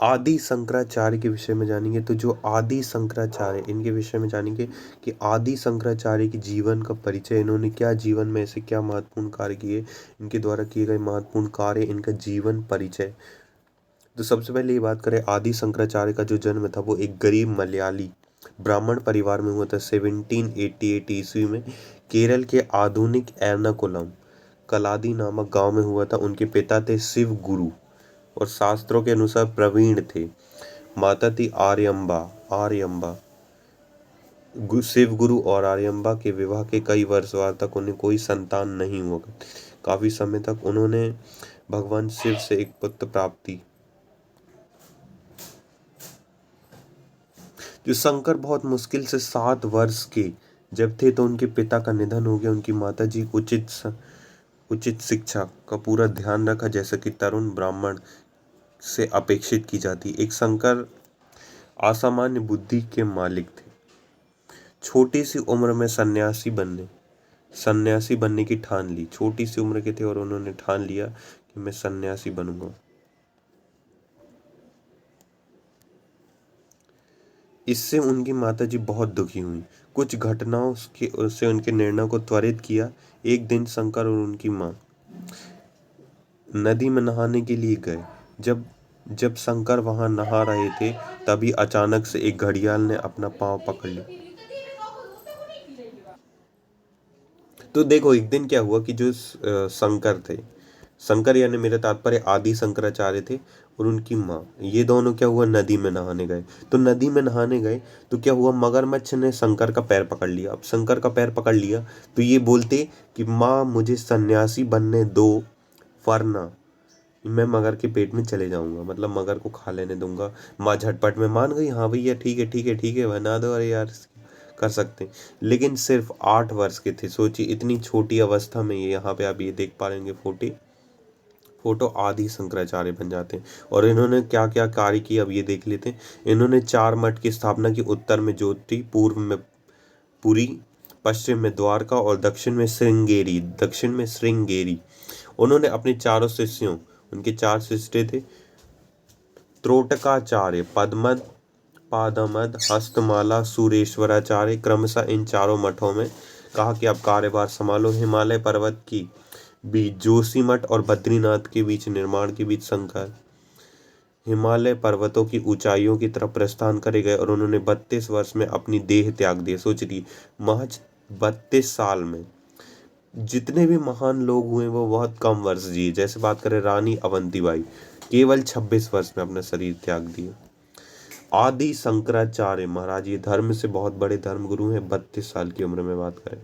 आदि शंकराचार्य के विषय में जानेंगे। तो जो आदि शंकराचार्य, इनके विषय में जानेंगे कि आदि शंकराचार्य के जीवन का परिचय, इन्होंने क्या जीवन में ऐसे क्या महत्वपूर्ण कार्य किए, इनके द्वारा किए गए महत्वपूर्ण कार्य, इनका जीवन परिचय। तो सबसे पहले ये बात करें, आदि शंकराचार्य का जो जन्म था वो एक गरीब मलयाली ब्राह्मण परिवार में हुआ था 1788 ईस्वी में, केरल के आधुनिक एर्नाकुलम कलादी नामक गांव में हुआ था। उनके पिता थे शिव गुरु और शास्त्रों के अनुसार प्रवीण थे। माता थी आर्यम्बा। आर्यम्बा शिव गुरु और आर्यम्बा के विवाह के कई वर्ष बाद तक उन्हें कोई संतान नहीं हुआ। काफी समय तक उन्होंने भगवान शिव से एक पुत्र प्राप्ति। जो शंकर बहुत मुश्किल से 7 वर्ष के जब थे तो उनके पिता का निधन हो गया। उनकी माता जी उचित शिक्षा का पूरा ध्यान रखा, जैसा कि तरुण ब्राह्मण से अपेक्षित की जाती। एक शंकर असामान्य बुद्धि के मालिक थे। छोटी सी उम्र में सन्यासी बनने की ठान ली। छोटी सी उम्र के थे और उन्होंने ठान लिया कि मैं सन्यासी बनूंगा। इससे उनकी माताजी बहुत दुखी हुई। कुछ घटनाओं से उनके निर्णय को त्वरित किया। एक दिन शंकर और उनकी मां नदी में नहाने के लिए गए। जब जब शंकर वहां नहा रहे थे तभी अचानक से एक घड़ियाल ने अपना पांव पकड़ लिया। तो देखो, एक दिन क्या हुआ कि जो शंकर थे, शंकर यानी मेरा तात्पर्य आदि शंकराचार्य थे और उनकी माँ, ये दोनों क्या हुआ, नदी में नहाने गए। तो नदी में नहाने गए तो क्या हुआ, मगरमच्छ ने शंकर का पैर पकड़ लिया। अब शंकर का पैर पकड़ लिया तो ये बोलते कि माँ मुझे सन्यासी बनने दो, वरना मैं मगर के पेट में चले जाऊंगा, मतलब मगर को खा लेने दूंगा। माँ झटपट में मान गई, हाँ भैया ठीक है ठीक है ठीक है बना दो, अरे यार कर सकते। लेकिन सिर्फ 8 वर्ष के थे। सोचिए इतनी छोटी अवस्था में, ये यहाँ पे आप ये देख पा रहेंगे फोटो आदि शंकराचार्य बन जाते हैं। और इन्होंने क्या क्या कार्य किए अब ये देख लेते हैं। इन्होंने 4 मठ की स्थापना की। उत्तर में ज्योति, पूर्व में पुरी, पश्चिम में द्वारका और दक्षिण में श्रृंगेरी। उन्होंने अपने चारों शिष्यों, उनके 4 शिष्य थे, त्रोटकाचार्य, पद्मद, पादमद, हस्तमाला, सुरेश्वराचार्य, क्रमशः इन चारों मठों में कहा कि अब कार्यभार संभालो। हिमालय पर्वत की बीच जोशीमठ और बद्रीनाथ के बीच निर्माण के बीच शंकर हिमालय पर्वतों की ऊंचाइयों की तरफ प्रस्थान करे गए और उन्होंने 32 वर्ष में अपनी देह त्याग दी। सोच रही, महज 32 साल में जितने भी महान लोग हुए वो बहुत कम वर्ष जिए। जैसे बात करें रानी अवंतीबाई, केवल 26 वर्ष में अपना शरीर त्याग दिया। आदि शंकराचार्य महाराज ये धर्म से बहुत बड़े धर्मगुरु हैं। 32 साल की उम्र में बात करें।